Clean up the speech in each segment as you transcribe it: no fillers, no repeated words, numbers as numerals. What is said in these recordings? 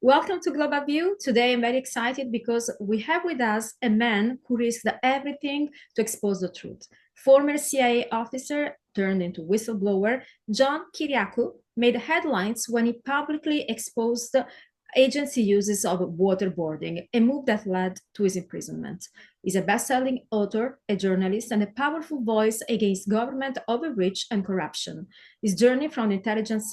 Welcome to Global View. Today I'm very excited because we have with us a man who risked everything to expose the truth. Former CIA officer turned into whistleblower, John Kiriakou made headlines when he publicly exposed agency uses of waterboarding, a move that led to his imprisonment. He's a best-selling author, a journalist, and a powerful voice against government overreach and corruption. His journey from intelligence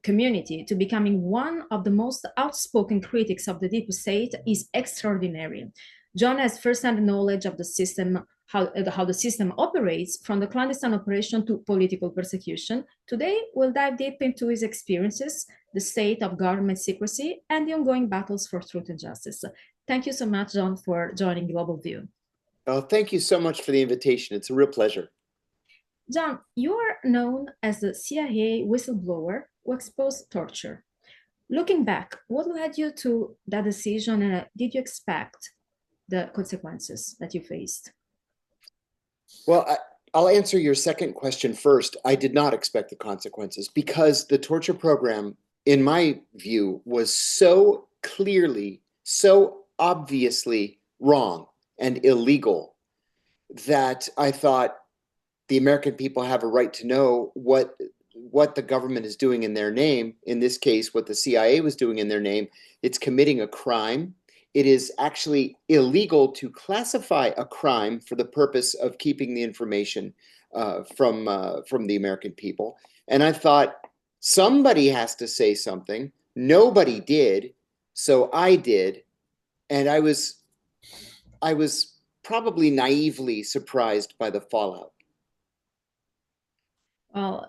community to becoming one of the most outspoken critics of the deep state is extraordinary. John has first-hand knowledge of the system, how the system operates, from the clandestine operation to political persecution. Today, we'll dive deep into his experiences, the state of government secrecy, and the ongoing battles for truth and justice. Thank you so much, John, for joining Global View. Oh, thank you so much for the invitation. It's a real pleasure. John, you are known as the CIA whistleblower who exposed torture. Looking back, what led you to that decision, and did you expect the consequences that you faced? Well, I'll answer your second question first. I did not expect the consequences because the torture program, in my view, was so clearly, so obviously wrong and illegal that I thought the American people have a right to know what the government is doing in their name. In this case, what the CIA was doing in their name. It's committing a crime. It is actually illegal to classify a crime for the purpose of keeping the information from the American people. And I thought, somebody has to say something. Nobody did, so I did, and I was probably naively surprised by the fallout. Well,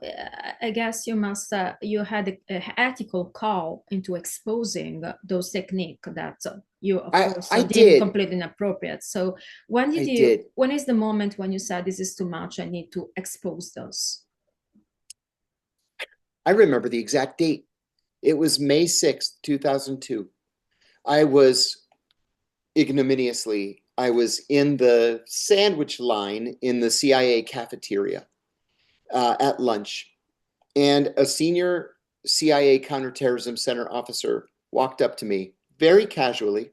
I guess you must you had an ethical call into exposing those techniques that you of course I deemed did. completely inappropriate. So when did I you did. when is the moment when you said this is too much, I need to expose those? I remember the exact date. It was May 6th, 2002. I was I was in the sandwich line in the CIA cafeteria at lunch, and a senior CIA counterterrorism center officer walked up to me very casually.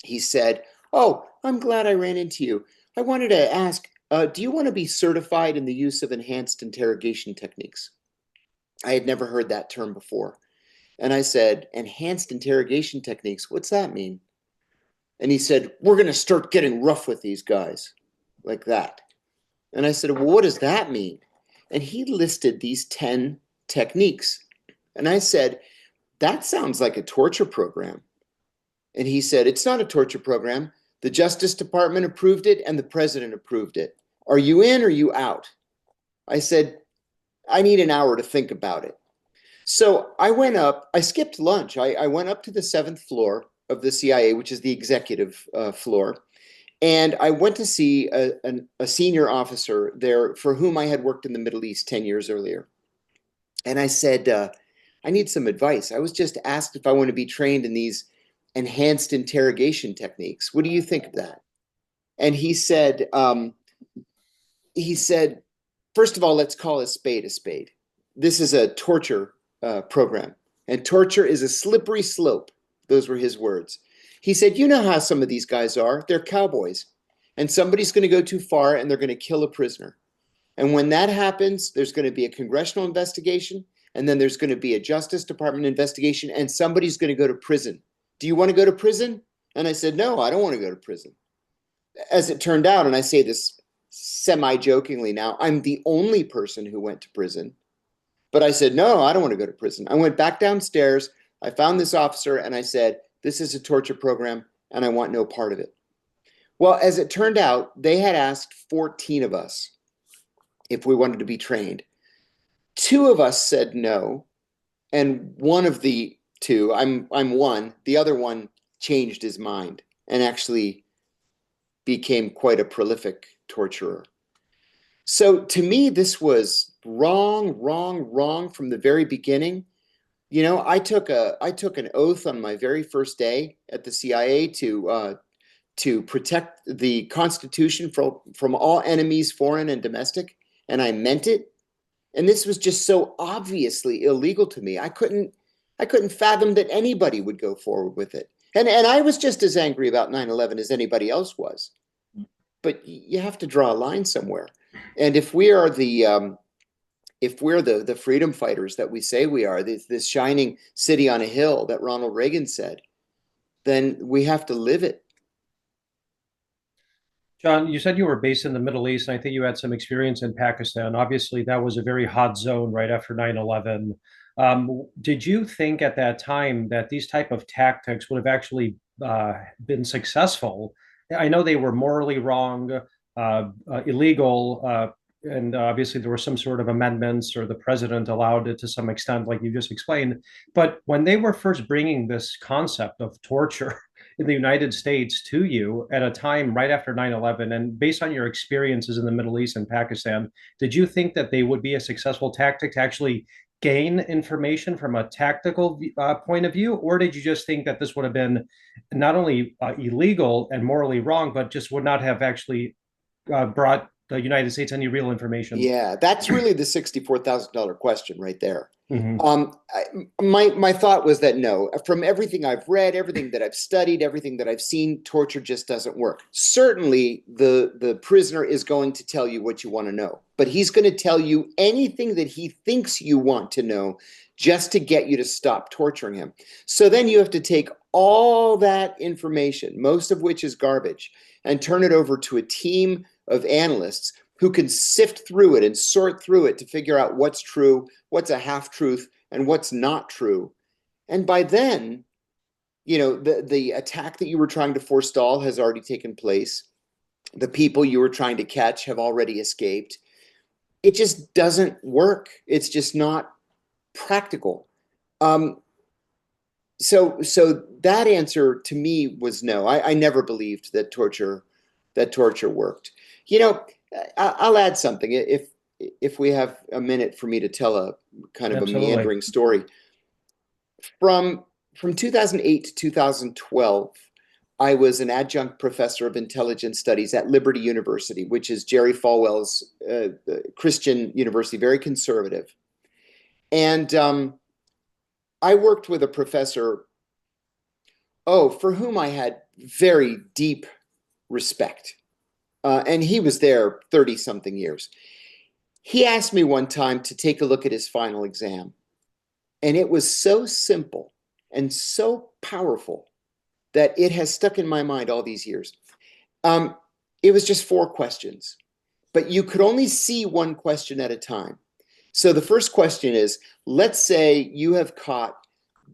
He said, "Oh, I'm glad I ran into you. I wanted to ask, do you want to be certified in the use of enhanced interrogation techniques?" I had never heard that term before. And I said, "Enhanced interrogation techniques, what's that mean?" And he said, "We're going to start getting rough with these guys," like that. And I said, "Well, what does that mean?" And he listed these 10 techniques. And I said, "That sounds like a torture program." And he said, "It's not a torture program. The Justice Department approved it and the president approved it. Are you in or are you out?" I said, "I need an hour to think about it." So I went up, I skipped lunch. I went up to the 7th floor of the CIA, which is the executive floor. And I went to see a senior officer there for whom I had worked in the Middle East 10 years earlier. And I said, "I need some advice. I was just asked if I want to be trained in these enhanced interrogation techniques. What do you think of that?" And he said, "First of all, let's call a spade a spade. This is a torture program, and torture is a slippery slope." Those were his words. He said, "You know how some of these guys are. They're cowboys, and somebody's going to go too far and they're going to kill a prisoner. And when that happens, there's going to be a congressional investigation, and then there's going to be a Justice Department investigation, and somebody's going to go to prison. Do you want to go to prison?" And I said, "No, I don't want to go to prison." As it turned out, and I say this semi-jokingly now, I'm the only person who went to prison. But I said, "No, I don't want to go to prison." I went back downstairs. I found this officer and I said, "This is a torture program and I want no part of it." Well, as it turned out, they had asked 14 of us if we wanted to be trained. 2 of us said no, and one of the 2, I'm one, the other one changed his mind and actually became quite a prolific torturer. So to me, this was wrong from the very beginning. You know, I took an oath on my very first day at the CIA to protect the Constitution from all enemies, foreign and domestic, and I meant it. And this was just so obviously illegal to me. I couldn't I couldn't fathom that anybody would go forward with it. And I was just as angry about 9/11 as anybody else was. But you have to draw a line somewhere. And if we're the freedom fighters that we say we are, this shining city on a hill that Ronald Reagan said, then we have to live it. John, you said you were based in the Middle East, and I think you had some experience in Pakistan. Obviously, that was a very hot zone right after 9/11. Did you think at that time that these type of tactics would have actually been successful? I know they were morally wrong, illegal, and obviously there were some sort of amendments, or the president allowed it to some extent, like you just explained. But when they were first bringing this concept of torture in the United States to you at a time right after 9/11, and based on your experiences in the Middle East and Pakistan, did you think that they would be a successful tactic to actually gain information from a tactical point of view? Or did you just think that this would have been not only illegal and morally wrong, but just would not have actually brought the United States any real information? Yeah, that's really the $64,000 question right there. Mm-hmm. My thought was that no, from everything I've read, everything that I've studied, everything that I've seen, torture just doesn't work. Certainly, the prisoner is going to tell you what you want to know, but he's going to tell you anything that he thinks you want to know just to get you to stop torturing him. So then you have to take all that information, most of which is garbage, and turn it over to a team of analysts who can sift through it and sort through it to figure out what's true, what's a half-truth, and what's not true. And by then, the attack that you were trying to forestall has already taken place. The people you were trying to catch have already escaped. It just doesn't work. It's just not practical. So that answer to me was no. I never believed that torture worked. I'll add something if we have a minute for me to tell a kind of Absolutely. a meandering story. From 2008 to 2012, I was an adjunct professor of intelligence studies at Liberty University, which is Jerry Falwell's Christian university, very conservative. And I worked with a professor, for whom I had very deep respect. And he was there 30-something years. He asked me one time to take a look at his final exam. And it was so simple and so powerful that it has stuck in my mind all these years. It was just 4 questions, but you could only see one question at a time. So the first question is, let's say you have caught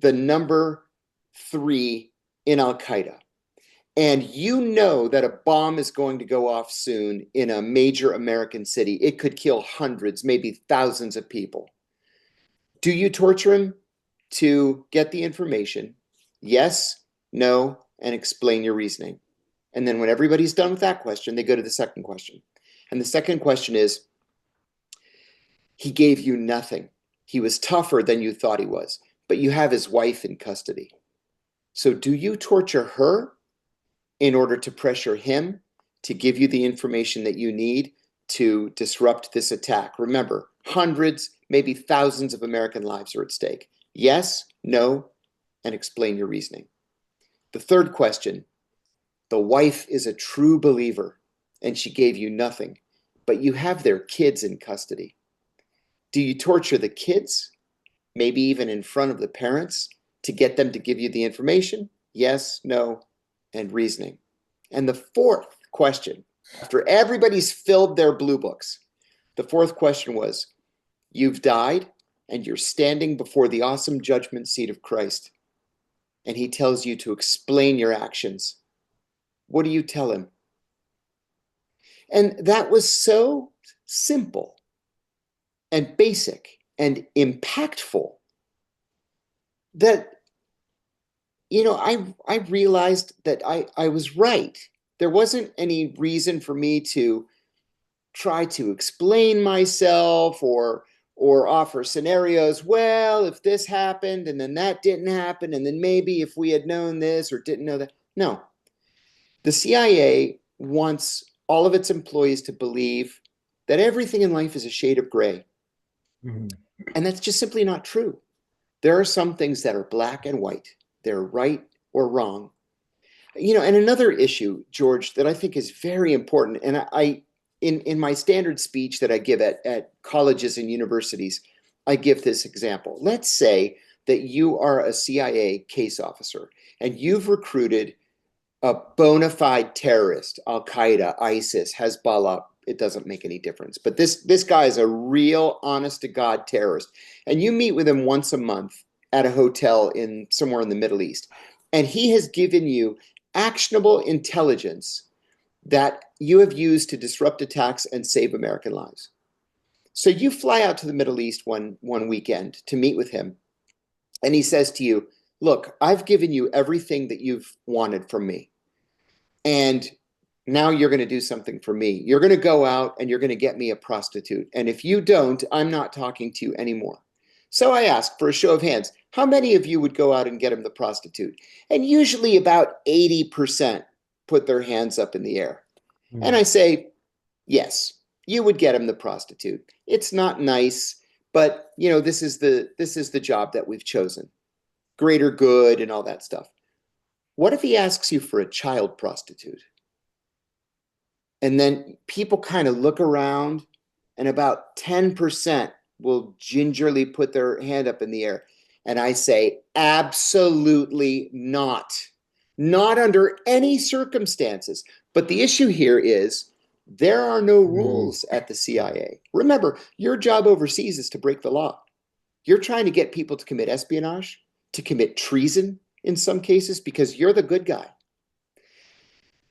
the number 3 in Al-Qaeda, and you know that a bomb is going to go off soon in a major American city. It could kill hundreds, maybe thousands of people. Do you torture him to get the information? Yes, no, and explain your reasoning. And then when everybody's done with that question, they go to the second question. And the second question is, he gave you nothing. He was tougher than you thought he was, but you have his wife in custody. So do you torture her in order to pressure him to give you the information that you need to disrupt this attack? Remember, hundreds, maybe thousands of American lives are at stake. Yes, no, and explain your reasoning. The third question, the wife is a true believer and she gave you nothing, but you have their kids in custody. Do you torture the kids, maybe even in front of the parents, to get them to give you the information? Yes, no, and reasoning. And the fourth question, after everybody's filled their blue books, the fourth question was, you've died and you're standing before the awesome judgment seat of Christ. And he tells you to explain your actions. What do you tell him? And that was so simple and basic and impactful that, I realized that I was right. There wasn't any reason for me to try to explain myself or offer scenarios. Well, if this happened and then that didn't happen, and then maybe if we had known this or didn't know that. No. The CIA wants all of its employees to believe that everything in life is a shade of gray. Mm-hmm. And that's just simply not true. There are some things that are black and white. They're right or wrong. You know, and another issue, George, that I think is very important, and in my standard speech that I give at colleges and universities, I give this example. Let's say that you are a CIA case officer and you've recruited a bona fide terrorist, Al-Qaeda, ISIS, Hezbollah, it doesn't make any difference. But this guy is a real honest to God terrorist. And you meet with him once a month at a hotel in somewhere in the Middle East. And he has given you actionable intelligence that you have used to disrupt attacks and save American lives. So you fly out to the Middle East one weekend to meet with him. And he says to you, look, I've given you everything that you've wanted from me. And now you're going to do something for me. You're going to go out and you're going to get me a prostitute. And if you don't, I'm not talking to you anymore. So I ask for a show of hands, how many of you would go out and get him the prostitute? And usually about 80% put their hands up in the air. And I say, yes, you would get him the prostitute. It's not nice, but you know, this is the job that we've chosen. Greater good and all that stuff. What if he asks you for a child prostitute? And then people kind of look around and about 10% will gingerly put their hand up in the air. And I say, absolutely not. Not under any circumstances. But the issue here is there are no rules at the CIA. Remember, your job overseas is to break the law. You're trying to get people to commit espionage, to commit treason in some cases, because you're the good guy.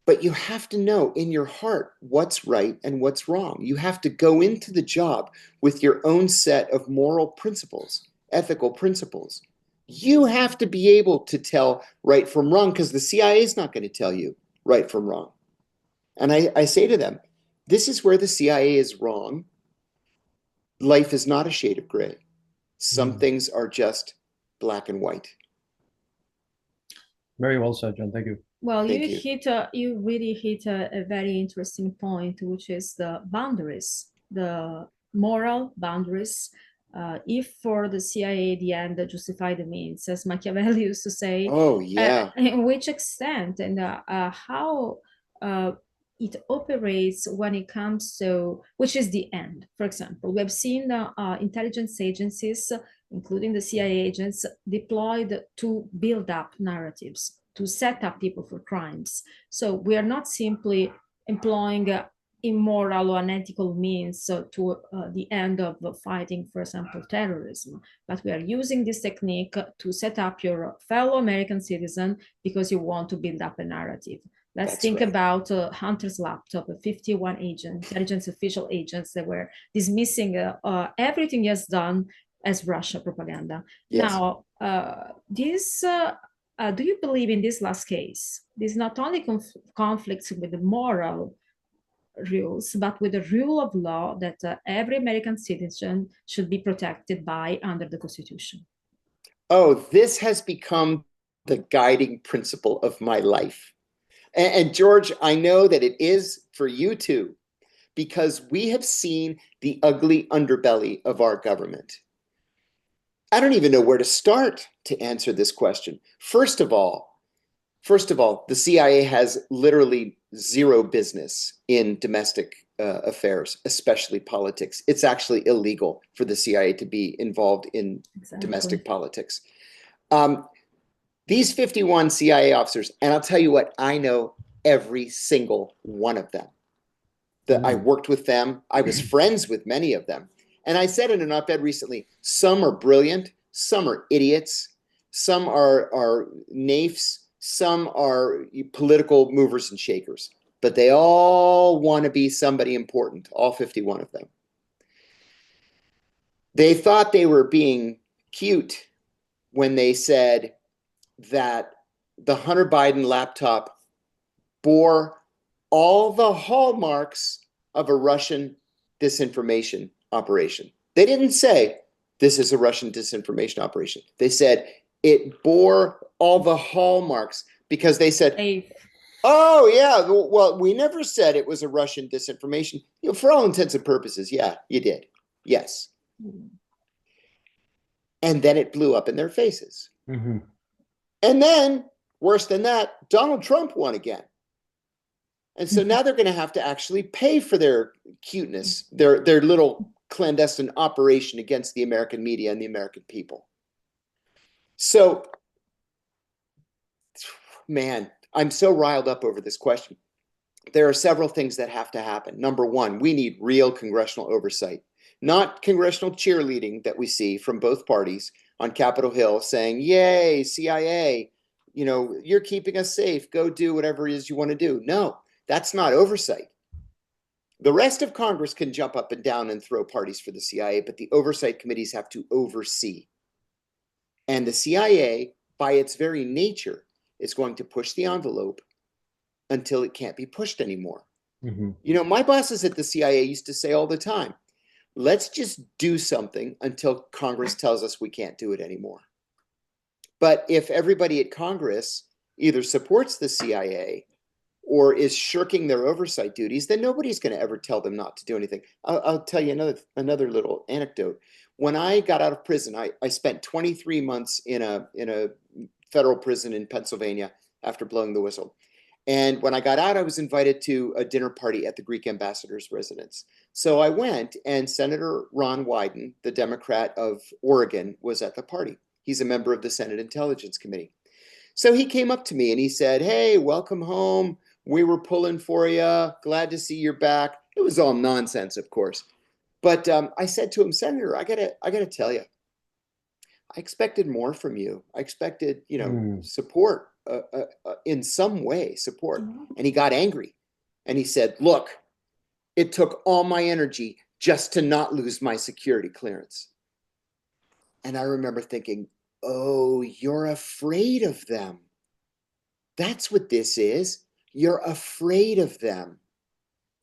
But you have to know in your heart what's right and what's wrong. You have to go into the job with your own set of moral principles, ethical principles. You have to be able to tell right from wrong because the CIA is not going to tell you right from wrong. And I say to them, this is where the CIA is wrong. Life is not a shade of gray. Some things are just black and white. Very well said, John. Thank you. Well, you really hit a very interesting point, which is the boundaries, the moral boundaries. If for the CIA, the end justify the means, as Machiavelli used to say. Oh, yeah. In which extent and how it operates when it comes to, which is the end. For example, we have seen intelligence agencies, including the CIA agents, deployed to build up narratives, to set up people for crimes. So we are not simply employing immoral or unethical means to the end of fighting, for example, terrorism, but we are using this technique to set up your fellow American citizen because you want to build up a narrative. Let's think about Hunter's laptop, 51 intelligence official agents that were dismissing everything he has done as Russia propaganda. Yes. Now, do you believe in this last case? This not only conflicts with the moral rules, but with the rule of law that every American citizen should be protected by under the Constitution. Oh, this has become the guiding principle of my life. And George, I know that it is for you too, because we have seen the ugly underbelly of our government. I don't even know where to start to answer this question. First of all, the CIA has literally zero business in domestic affairs, especially politics. It's actually illegal for the CIA to be involved in domestic politics. These 51 CIA officers, and I'll tell you what, I know every single one of them. I worked with them. I was friends with many of them. And I said in an op-ed recently, some are brilliant, some are idiots, some are naifs, some are political movers and shakers, but they all want to be somebody important, all 51 of them. They thought they were being cute when they said that the Hunter Biden laptop bore all the hallmarks of a Russian disinformation operation. They didn't say this is a Russian disinformation operation. They said it bore all the hallmarks because they said, oh, yeah, well, we never said it was a Russian disinformation. You know, for all intents and purposes, yeah, you did. Yes. And then it blew up in their faces. Mm-hmm. And then, worse than that, Donald Trump won again. And so now they're going to have to actually pay for their cuteness, their little clandestine operation against the American media and the American people. So, man, I'm so riled up over this question. There are several things that have to happen. Number one, we need real congressional oversight, not congressional cheerleading that we see from both parties on Capitol Hill saying, yay, CIA, you're keeping us safe. Go do whatever it is you want to do. No, that's not oversight. The rest of Congress can jump up and down and throw parties for the CIA, but the oversight committees have to oversee. And the CIA, by its very nature, is going to push the envelope until it can't be pushed anymore. Mm-hmm. My bosses at the CIA used to say all the time, let's just do something until Congress tells us we can't do it anymore. But if everybody at Congress either supports the CIA or is shirking their oversight duties, then nobody's going to ever tell them not to do anything. I'll tell you another little anecdote. When I got out of prison, I spent 23 months in a federal prison in Pennsylvania after blowing the whistle. And when I got out, I was invited to a dinner party at the Greek ambassador's residence. So I went, and Senator Ron Wyden, the Democrat of Oregon, was at the party. He's a member of the Senate Intelligence Committee. So he came up to me and he said, hey, welcome home. We were pulling for you. Glad to see you're back. It was all nonsense, of course. But I said to him, Senator, I gotta tell you, I expected more from you. I expected, support, in some way, support. And he got angry. And he said, look, it took all my energy just to not lose my security clearance. And I remember thinking, oh, you're afraid of them. That's what this is. You're afraid of them.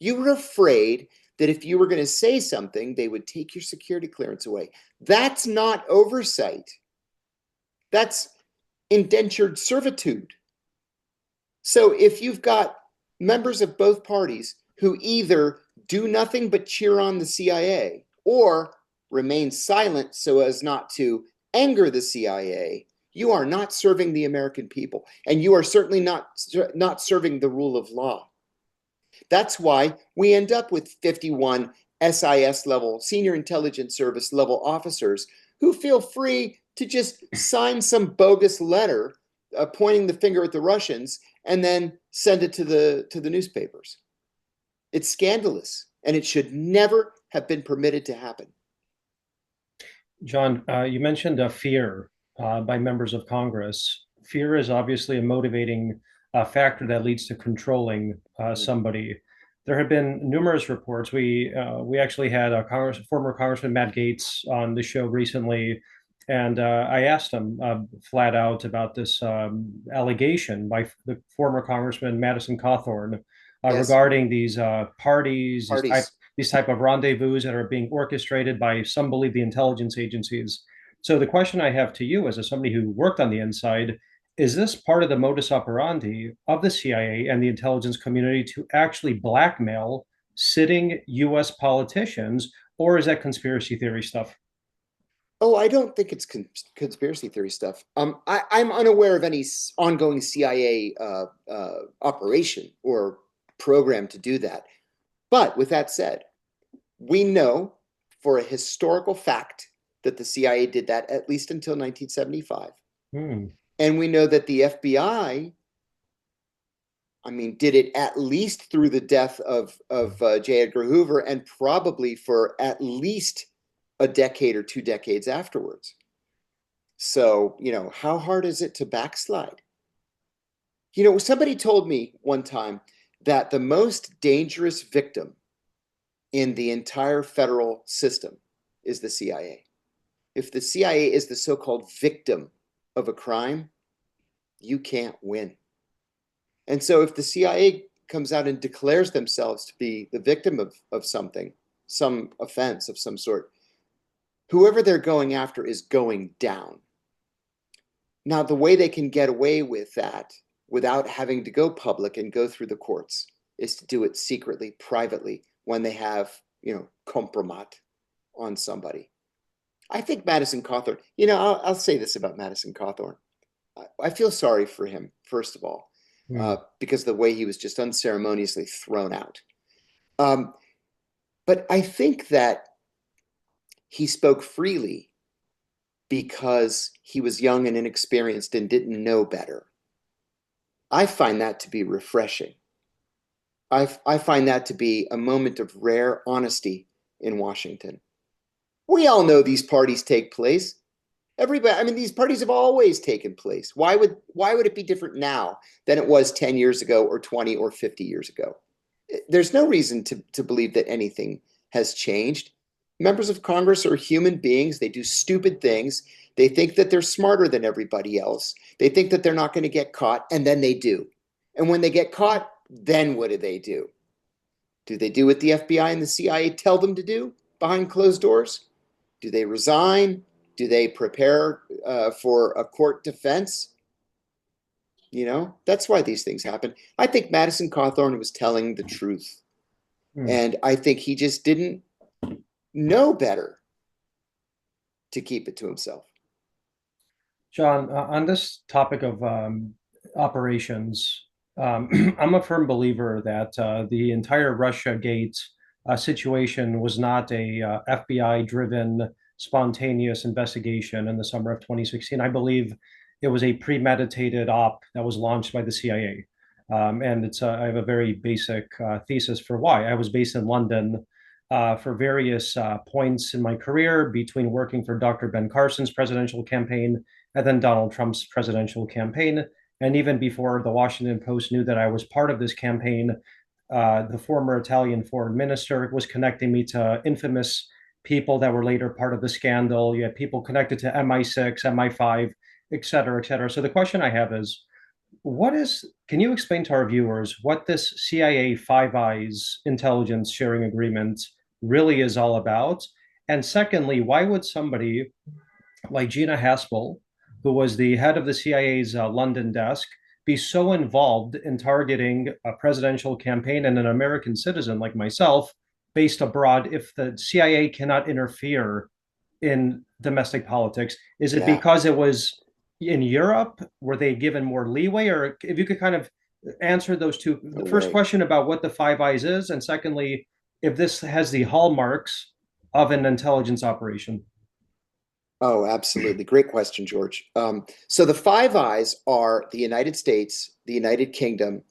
You were afraid that if you were going to say something, they would take your security clearance away. That's not oversight. That's indentured servitude. So if you've got members of both parties who either do nothing but cheer on the CIA or remain silent so as not to anger the CIA, you are not serving the American people, and you are certainly not serving the rule of law. That's why we end up with 51 SIS level, senior intelligence service level officers who feel free to just sign some bogus letter pointing the finger at the Russians and then send it to the newspapers. It's scandalous, and it should never have been permitted to happen. John, you mentioned fear by members of Congress. Fear is obviously a motivating factor that leads to controlling somebody. There have been numerous reports. We actually had former Congressman Matt Gaetz on the show recently, and I asked him flat out about this allegation by the former Congressman Madison Cawthorn Yes. regarding these parties. These type of rendezvous that are being orchestrated by some believe the intelligence agencies. So the question I have to you as somebody who worked on the inside, is this part of the modus operandi of the CIA and the intelligence community to actually blackmail sitting US politicians, or is that conspiracy theory stuff? Oh, I don't think it's conspiracy theory stuff. I'm unaware of any ongoing CIA operation or program to do that. But with that said, we know for a historical fact that the CIA did that at least until 1975. And we know that the FBI, did it at least through the death of J. Edgar Hoover, and probably for at least a decade or 2 decades afterwards. So, how hard is it to backslide? Somebody told me one time that the most dangerous victim in the entire federal system is the CIA. If the CIA is the so-called victim of a crime, you can't win. And so if the CIA comes out and declares themselves to be the victim of something, some offense of some sort, whoever they're going after is going down. Now, the way they can get away with that without having to go public and go through the courts is to do it secretly, privately, when they have, compromat on somebody. I think Madison Cawthorn, you know, I'll say this about Madison Cawthorn. I feel sorry for him, first of all, because of the way he was just unceremoniously thrown out. But I think that he spoke freely because he was young and inexperienced and didn't know better. I find that to be refreshing. I find that to be a moment of rare honesty in Washington. We all know these parties take place. Everybody, I mean, these parties have always taken place. Why would it be different now than it was 10 years ago or 20 or 50 years ago? There's no reason to believe that anything has changed. Members of Congress are human beings. They do stupid things. They think that they're smarter than everybody else. They think that they're not going to get caught, and then they do. And when they get caught, then what do? Do they do what the FBI and the CIA tell them to do behind closed doors? Do they resign? Do they prepare for a court defense? You know, that's why these things happen. I think Madison Cawthorn was telling the truth. And I think he just didn't know better to keep it to himself. John, on this topic of operations, I'm a firm believer that the entire Russiagate situation was not a FBI-driven, spontaneous investigation in the summer of 2016. I believe it was a premeditated op that was launched by the CIA. And I have a very basic thesis for why. I was based in London for various points in my career between working for Dr. Ben Carson's presidential campaign and then Donald Trump's presidential campaign. And even before the Washington Post knew that I was part of this campaign, the former Italian foreign minister was connecting me to infamous people that were later part of the scandal. You had people connected to MI6, MI5, et cetera, et cetera. So the question I have is, can you explain to our viewers what this CIA Five Eyes intelligence sharing agreement really is all about? And secondly, why would somebody like Gina Haspel, who was the head of the CIA's London desk, be so involved in targeting a presidential campaign and an American citizen like myself based abroad if the CIA cannot interfere in domestic politics? Is it because it was in Europe? Were they given more leeway? Or if you could kind of answer those two. The first question about what the Five Eyes is, and secondly, if this has the hallmarks of an intelligence operation. Oh, absolutely. Great question, George. So the Five Eyes are the United States, the United Kingdom,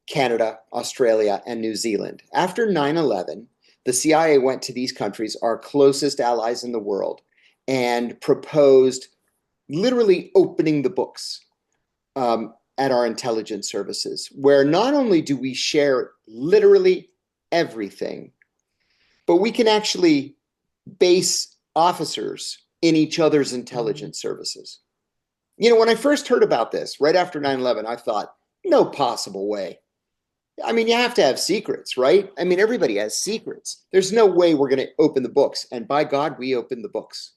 Canada, Australia, and New Zealand. After 9/11, the CIA went to these countries, our closest allies in the world, and proposed literally opening the books at our intelligence services, where not only do we share literally everything, but we can actually base officers in each other's intelligence services. You know, when I first heard about this, right after 9/11, I thought, no possible way. I mean, you have to have secrets, right? I mean, everybody has secrets. There's no way we're going to open the books. And by God, we opened the books.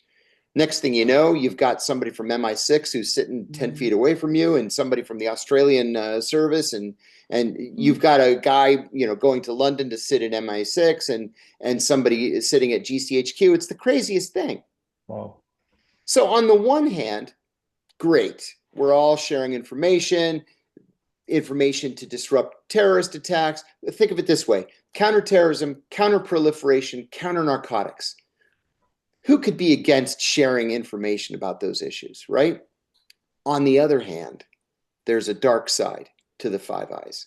Next thing you know, you've got somebody from MI6 who's sitting 10 feet away from you, and somebody from the Australian service, and you've got a guy, you know, going to London to sit in MI6, and somebody is sitting at GCHQ. It's the craziest thing. Wow. So on the one hand, great. We're all sharing information to disrupt terrorist attacks. Think of it this way: counterterrorism, counterproliferation, counter-narcotics. Who could be against sharing information about those issues, right? On the other hand, there's a dark side to the Five Eyes.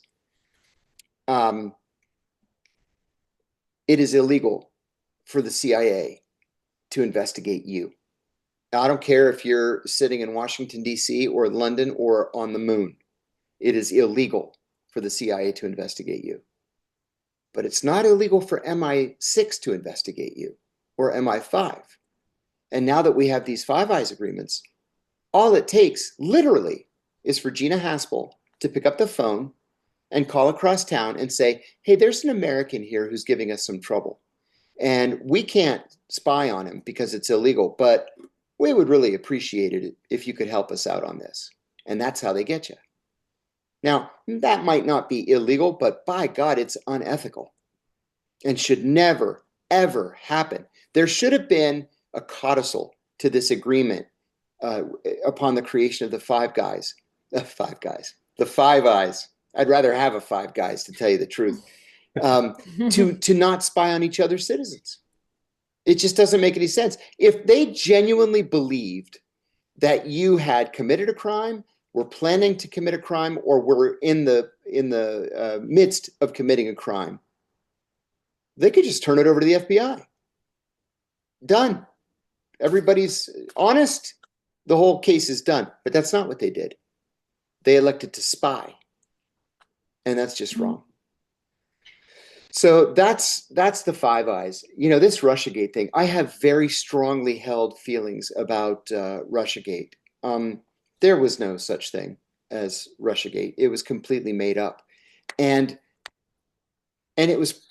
It is illegal for the CIA to investigate you. Now, I don't care if you're sitting in Washington, D.C. or London or on the moon. It is illegal for the CIA to investigate you. But it's not illegal for MI6 to investigate you or MI5. And now that we have these Five Eyes agreements, all it takes, literally, is for Gina Haspel to pick up the phone and call across town and say, hey, there's an American here who's giving us some trouble. And we can't spy on him because it's illegal, but we would really appreciate it if you could help us out on this. And that's how they get you. Now, that might not be illegal, but by God, it's unethical and should never, ever happen. There should have been a codicil to this agreement upon the creation of the Five Guys. The Five Eyes. I'd rather have a Five Guys, to tell you the truth. To not spy on each other's citizens. It just doesn't make any sense. If they genuinely believed that you had committed a crime, were planning to commit a crime, or were in the midst of committing a crime, they could just turn it over to the FBI. Done. Everybody's honest. The whole case is done. But that's not what they did. They elected to spy. And that's just wrong. So that's the Five Eyes. You know, this Russiagate thing, I have very strongly held feelings about Russiagate. There was no such thing as Russiagate. It was completely made up. And it was,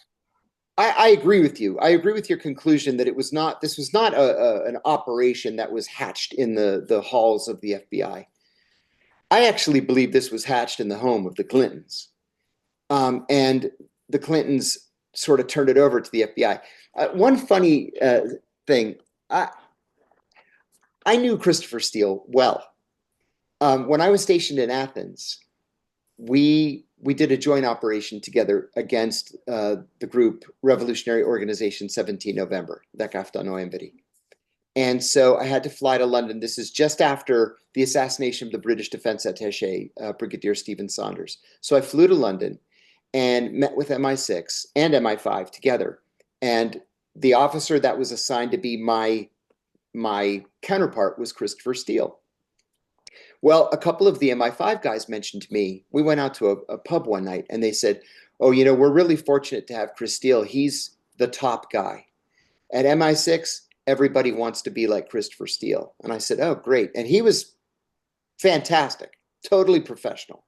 I agree with you. I agree with your conclusion that this was not an operation that was hatched in the halls of the FBI. I actually believe this was hatched in the home of the Clintons. And the Clintons sort of turned it over to the FBI. One funny thing, I knew Christopher Steele well. When I was stationed in Athens, we did a joint operation together against the group Revolutionary Organization 17 November, Dekafta. And so I had to fly to London. This is just after the assassination of the British Defense Attaché, Brigadier Stephen Saunders. So I flew to London and met with MI6 and MI5 together. And the officer that was assigned to be my counterpart was Christopher Steele. Well, a couple of the MI5 guys mentioned to me, we went out to a pub one night and they said, oh, you know, we're really fortunate to have Chris Steele. He's the top guy. At MI6, everybody wants to be like Christopher Steele. And I said, oh, great. And he was fantastic, totally professional.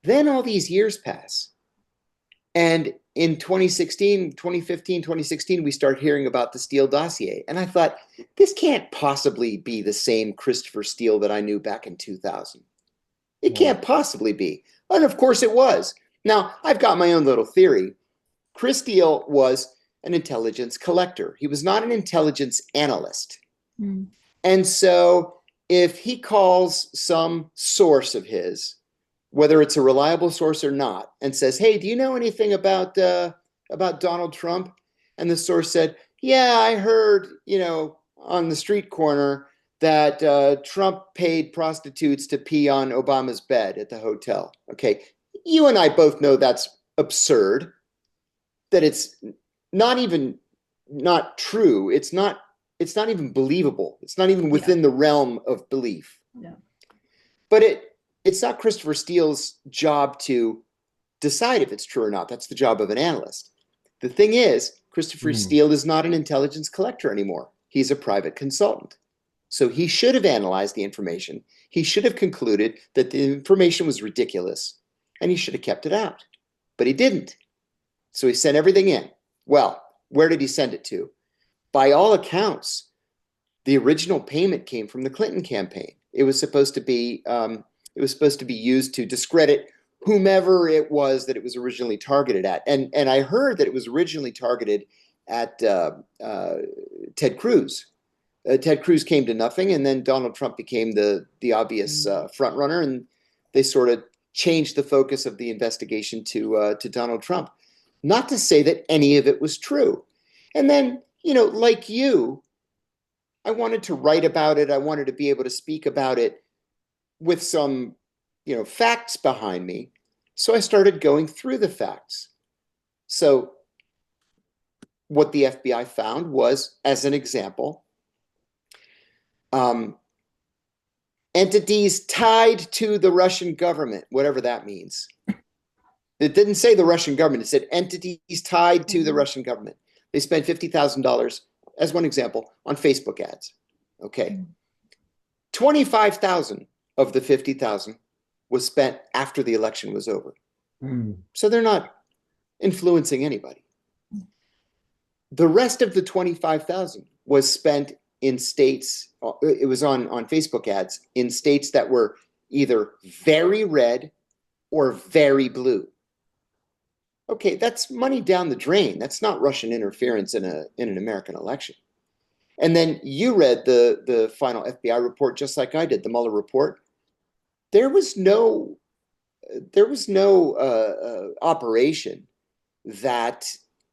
Then all these years pass. And in 2015, 2016, we start hearing about the Steele dossier. And I thought, this can't possibly be the same Christopher Steele that I knew back in 2000. It can't possibly be. And of course it was. Now, I've got my own little theory. Chris Steele was an intelligence collector. He was not an intelligence analyst. Mm. And so if he calls some source of his, whether it's a reliable source or not, and says, hey, do you know anything about Donald Trump? And the source said, yeah, I heard, you know, on the street corner that Trump paid prostitutes to pee on Obama's bed at the hotel. Okay, you and I both know that's absurd, that it's not true. It's not even believable. It's not even within the realm of belief. Yeah. But it's not Christopher Steele's job to decide if it's true or not. That's the job of an analyst. The thing is, Christopher Steele is not an intelligence collector anymore. He's a private consultant. So he should have analyzed the information. He should have concluded that the information was ridiculous, and he should have kept it out. But he didn't. So he sent everything in. Well, where did he send it to? By all accounts, the original payment came from the Clinton campaign. It was supposed to be used to discredit whomever it was that it was originally targeted at. And I heard that it was originally targeted at Ted Cruz. Ted Cruz came to nothing, and then Donald Trump became the obvious front runner, and they sort of changed the focus of the investigation to Donald Trump. Not to say that any of it was true. And then, you know, like you, I wanted to write about it. I wanted to be able to speak about it with some, you know, facts behind me. So I started going through the facts. So what the FBI found was, as an example, entities tied to the Russian government, whatever that means. It didn't say the Russian government. It said entities tied to the Russian government. They spent $50,000, as one example, on Facebook ads. Okay. 25,000 of the 50,000 was spent after the election was over. So they're not influencing anybody. The rest of the 25,000 was spent in states, it was on Facebook ads, in states that were either very red or very blue. Okay, that's money down the drain. That's not Russian interference in an American election. And then you read the final FBI report just like I did, the Mueller report. There was no operation that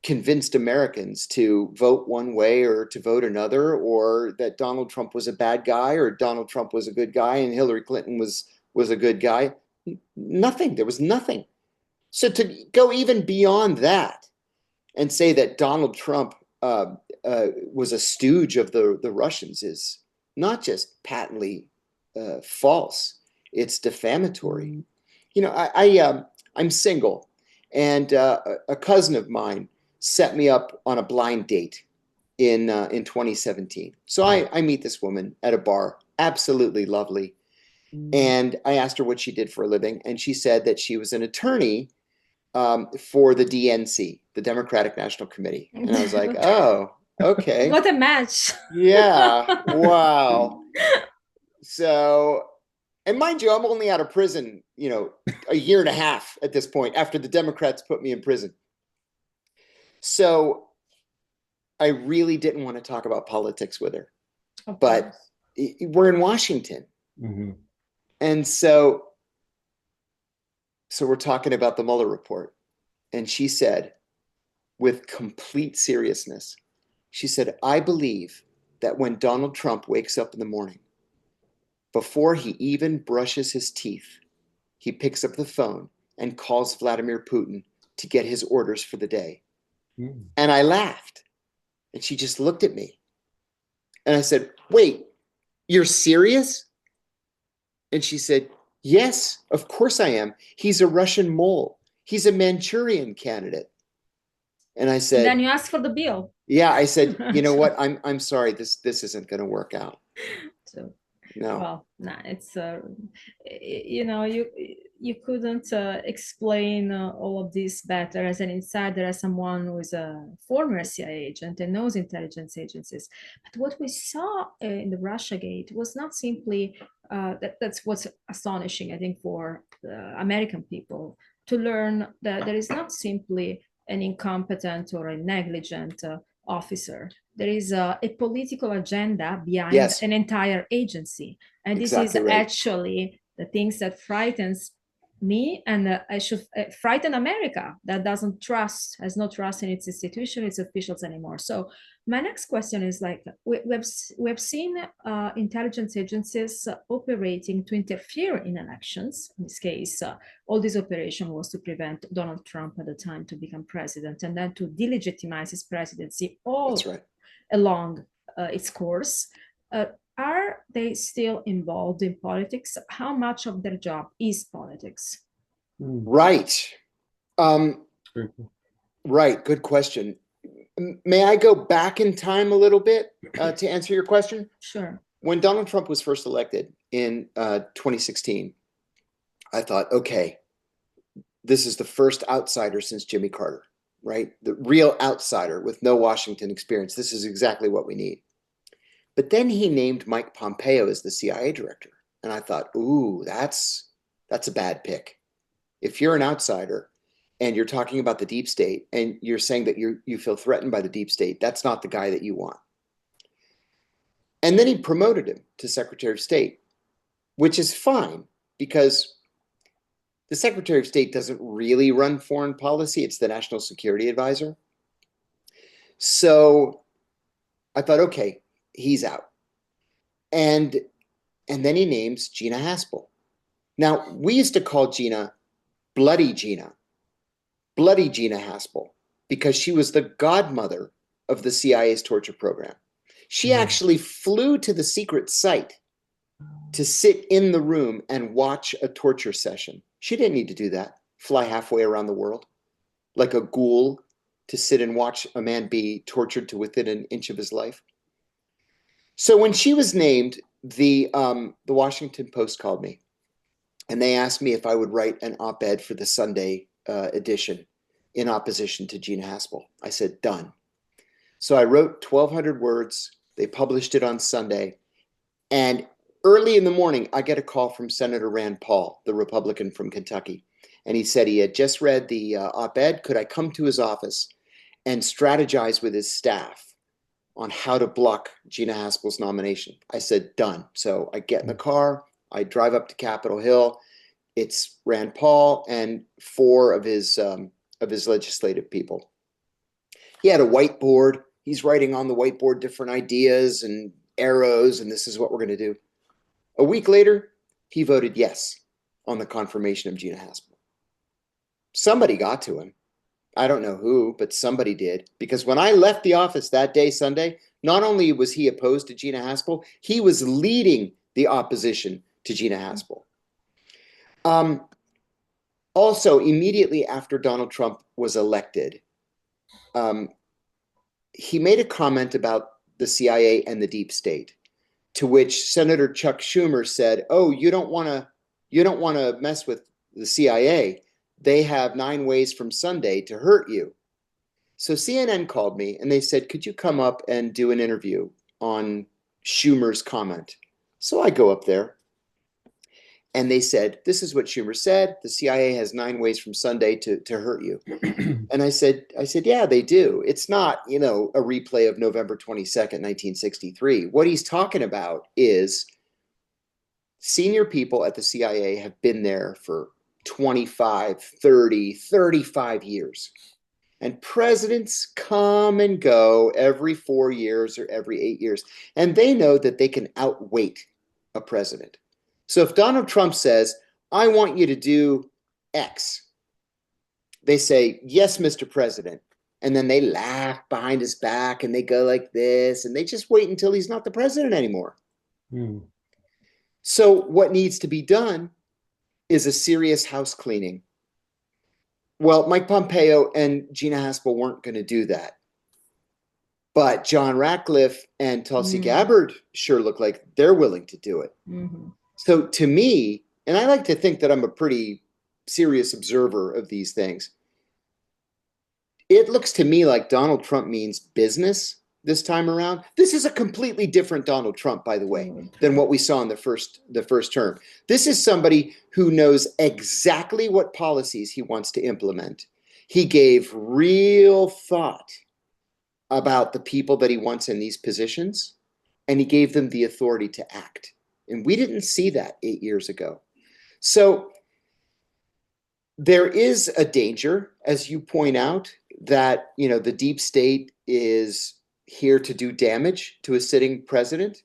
convinced Americans to vote one way or to vote another, or that Donald Trump was a bad guy or Donald Trump was a good guy and Hillary Clinton was a good guy. Nothing. There was nothing. So to go even beyond that and say that Donald Trump was a stooge of the Russians is not just patently false, it's defamatory. You know, I'm single, and a cousin of mine set me up on a blind date in 2017. So I meet this woman at a bar, absolutely lovely. And I asked her what she did for a living, and she said that she was an attorney for the DNC, the Democratic National Committee. And I was like, oh, okay. What a match. Yeah, wow. So, and mind you, I'm only out of prison, you know, a year and a half at this point after the Democrats put me in prison. So I really didn't want to talk about politics with her, but we're in Washington. Mm-hmm. And so we're talking about the Mueller report. And she said, with complete seriousness, she said, I believe that when Donald Trump wakes up in the morning, before he even brushes his teeth, he picks up the phone and calls Vladimir Putin to get his orders for the day. Mm. And I laughed. And she just looked at me. And I said, wait, you're serious? And she said, yes, of course I am. He's a Russian mole. He's a Manchurian candidate. And I said, and then you asked for the bill. Yeah, I said, you know what? I'm sorry. This isn't going to work out. So, no. Well, no, it's you know, you couldn't explain all of this better as an insider, as someone who is a former CIA agent and knows intelligence agencies. But what we saw in the Russiagate was not simply that's what's astonishing, I think, for American people to learn that there is not simply an incompetent or a negligent officer. There is a political agenda behind Yes. an entire agency. And Exactly this is right. actually the things that frightens me, and I should frighten America, that doesn't trust, has no trust in its institution, its officials anymore. So my next question is, like, we have seen intelligence agencies operating to interfere in elections. In this case, all this operation was to prevent Donald Trump at the time to become president, and then to delegitimize his presidency all That's right. along its course. Are they still involved in politics? How much of their job is politics? Right. Right. Good question. May I go back in time a little bit to answer your question? Sure. When Donald Trump was first elected in 2016, I thought, okay, this is the first outsider since Jimmy Carter, right? The real outsider with no Washington experience. This is exactly what we need. But then he named Mike Pompeo as the CIA director. And I thought, ooh, that's a bad pick. If you're an outsider and you're talking about the deep state and you're saying that you feel threatened by the deep state, that's not the guy that you want. And then he promoted him to Secretary of State, which is fine because the Secretary of State doesn't really run foreign policy. It's the National Security Advisor. So I thought, okay, he's out. And then he names Gina Haspel. Now, we used to call Gina Bloody Gina Haspel, because she was the godmother of the CIA's torture program. She actually flew to the secret site to sit in the room and watch a torture session. She didn't need to do that, fly halfway around the world like a ghoul to sit and watch a man be tortured to within an inch of his life. So when she was named, the Washington Post called me, and they asked me if I would write an op-ed for the Sunday edition in opposition to Gina Haspel. I said, done. So I wrote 1,200 words. They published it on Sunday. And early in the morning, I get a call from Senator Rand Paul, the Republican from Kentucky. And he said he had just read the op-ed. Could I come to his office and strategize with his staff on how to block Gina Haspel's nomination. I said, done. So I get in the car, I drive up to Capitol Hill. It's Rand Paul and four of his legislative people. He had a whiteboard. He's writing on the whiteboard different ideas and arrows, and this is what we're going to do. A week later, he voted yes on the confirmation of Gina Haspel. Somebody got to him. I don't know who, but somebody did. Because when I left the office that day, Sunday, not only was he opposed to Gina Haspel, he was leading the opposition to Gina Haspel. Also, immediately after Donald Trump was elected, he made a comment about the CIA and the deep state, to which Senator Chuck Schumer said, "Oh, you don't want to mess with the CIA. They have 9 ways from Sunday to hurt you." So CNN called me and they said, "Could you come up and do an interview on Schumer's comment?" So I go up there and they said, "This is what Schumer said. The CIA has 9 ways from Sunday to hurt you." And I said, "Yeah, they do. It's not, a replay of November 22nd, 1963. What he's talking about is senior people at the CIA have been there for 25, 30, 35 years. And presidents come and go every 4 years or every 8 years. And they know that they can outweight a president. So if Donald Trump says, 'I want you to do X,' they say, 'Yes, Mr. President.' And then they laugh behind his back and they go like this and they just wait until he's not the president anymore. So what needs to be done is a serious house cleaning. Well, Mike Pompeo and Gina Haspel weren't going to do that. But John Ratcliffe and Tulsi Gabbard sure look like they're willing to do it. So to me, and I like to think that I'm a pretty serious observer of these things, it looks to me like Donald Trump means business this time around. This is a completely different Donald Trump, by the way, than what we saw in the first term. This is somebody who knows exactly what policies he wants to implement. He gave real thought about the people that he wants in these positions, and he gave them the authority to act. And we didn't see that 8 years ago. So there is a danger, as you point out, that the deep state is here to do damage to a sitting president.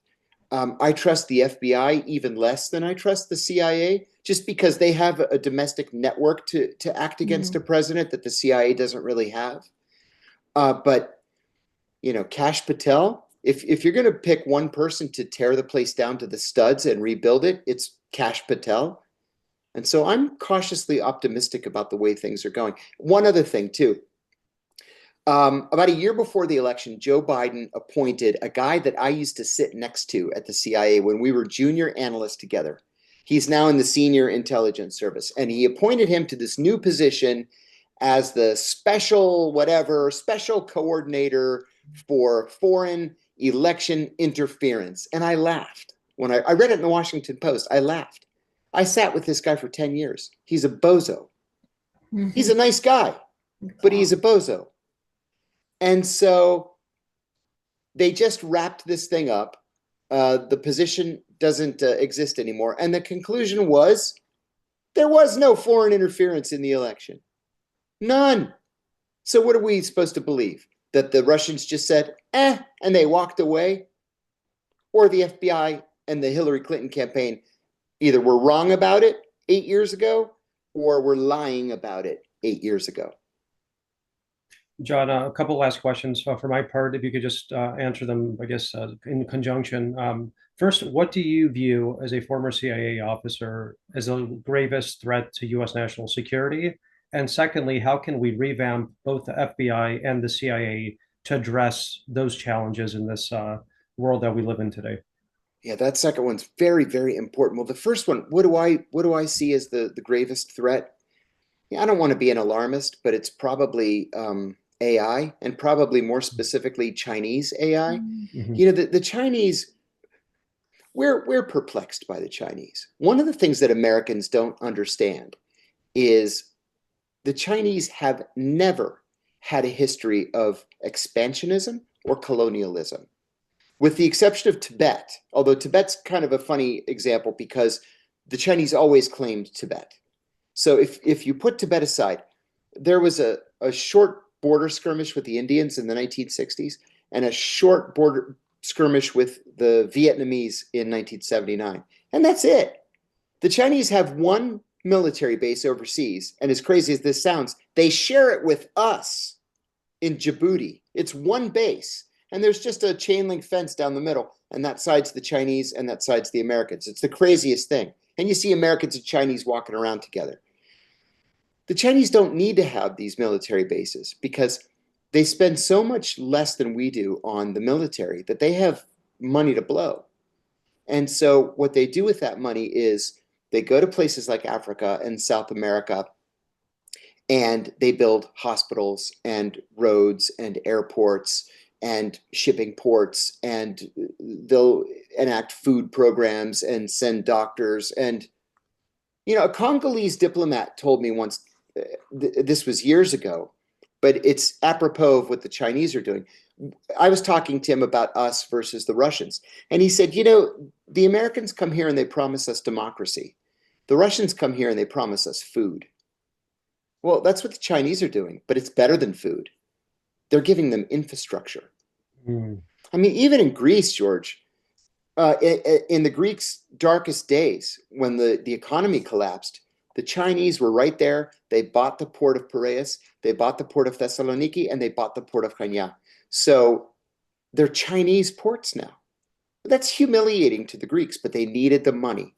I trust the FBI even less than I trust the CIA, just because they have a domestic network to act against a president that the CIA doesn't really have. But Kash Patel, if you're going to pick one person to tear the place down to the studs and rebuild it, it's Kash Patel. And so I'm cautiously optimistic about the way things are going. One other thing, too. About a year before the election, Joe Biden appointed a guy that I used to sit next to at the CIA when we were junior analysts together. He's now in the senior intelligence service, and he appointed him to this new position as the special coordinator for foreign election interference. And I laughed. When I read it in the Washington Post, I laughed. I sat with this guy for 10 years. He's a bozo. He's a nice guy, but he's a bozo. And so they just wrapped this thing up. The position doesn't exist anymore. And the conclusion was there was no foreign interference in the election. None. So what are we supposed to believe? That the Russians just said, and they walked away? Or the FBI and the Hillary Clinton campaign either were wrong about it 8 years ago or were lying about it 8 years ago? John, a couple last questions for my part, if you could just answer them, I guess, in conjunction. First, what do you view as a former CIA officer as the gravest threat to U.S. national security? And secondly, how can we revamp both the FBI and the CIA to address those challenges in this world that we live in today? Yeah, that second one's very, very important. Well, the first one, what do I see as the gravest threat? Yeah, I don't want to be an alarmist, but it's probably AI, and probably more specifically Chinese AI. The Chinese, we're perplexed by the Chinese. One of the things that Americans don't understand is the Chinese have never had a history of expansionism or colonialism, with the exception of Tibet, although Tibet's kind of a funny example because the Chinese always claimed Tibet. So if you put Tibet aside, there was a short border skirmish with the Indians in the 1960s and a short border skirmish with the Vietnamese in 1979. And that's it. The Chinese have one military base overseas, and as crazy as this sounds, they share it with us in Djibouti. It's one base, and there's just a chain link fence down the middle, and that side's the Chinese and that side's the Americans. It's the craziest thing. And you see Americans and Chinese walking around together. The Chinese don't need to have these military bases because they spend so much less than we do on the military that they have money to blow. And so what they do with that money is they go to places like Africa and South America, and they build hospitals and roads and airports and shipping ports, and they'll enact food programs and send doctors. And, you know, a Congolese diplomat told me once, this was years ago, but it's apropos of what the Chinese are doing. I was talking to him about us versus the Russians, and he said, you know, the Americans come here and they promise us democracy. The Russians come here and they promise us food. Well, that's what the Chinese are doing, but it's better than food. They're giving them infrastructure. I mean, even in Greece, George, in the Greeks' darkest days, when the economy collapsed, the Chinese were right there. They bought the port of Piraeus, they bought the port of Thessaloniki, and they bought the port of Chania. So they're Chinese ports now. That's humiliating to the Greeks, but they needed the money.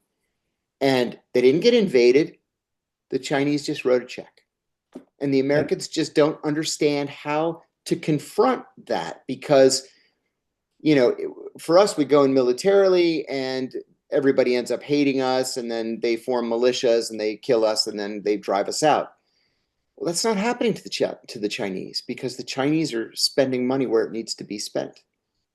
And they didn't get invaded. The Chinese just wrote a check. And the Americans just don't understand how to confront that because, you know, for us, we go in militarily and everybody ends up hating us, and then they form militias and they kill us and then they drive us out. Well, that's not happening to the Chinese because the Chinese are spending money where it needs to be spent.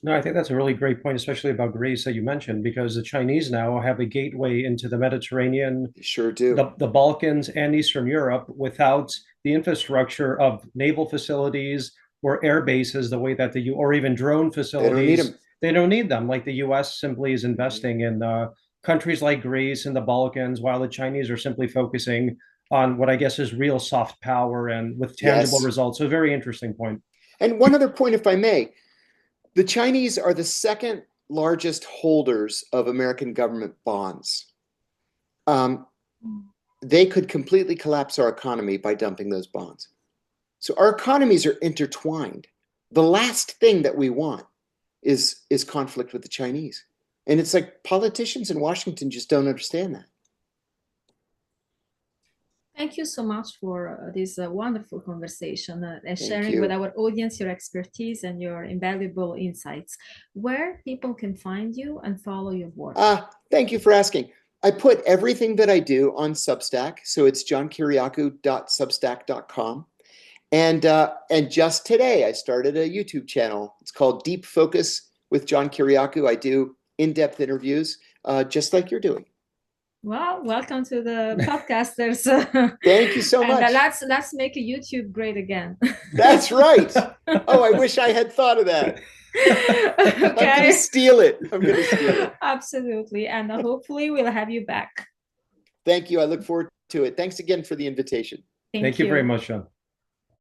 No, I think that's a really great point, especially about Greece that you mentioned, because the Chinese now have a gateway into the Mediterranean, They sure do. the Balkans, and Eastern Europe without the infrastructure of naval facilities or air bases, the way that or even drone facilities. They don't need them. They don't need them. Like the U.S. simply is investing in countries like Greece and the Balkans, while the Chinese are simply focusing on what I guess is real soft power and with tangible results. So, a very interesting point. And one other point, if I may. The Chinese are the second largest holders of American government bonds. They could completely collapse our economy by dumping those bonds. So our economies are intertwined. The last thing that we want is conflict with the Chinese. And it's like politicians in Washington just don't understand that. Thank you so much for this wonderful conversation and sharing with our audience your expertise and your invaluable insights. Where people can find you and follow your work? Thank you for asking. I put everything that I do on Substack, so it's johnkiriakou.substack.com. And just today, I started a YouTube channel. It's called Deep Focus with John Kiriakou. I do in-depth interviews, just like you're doing. Well, welcome to the podcasters. Thank you so much. And let's make a YouTube great again. That's right. Oh, I wish I had thought of that. Okay. I'm going to steal it. Absolutely. And hopefully we'll have you back. Thank you. I look forward to it. Thanks again for the invitation. Thank you very much, Sean.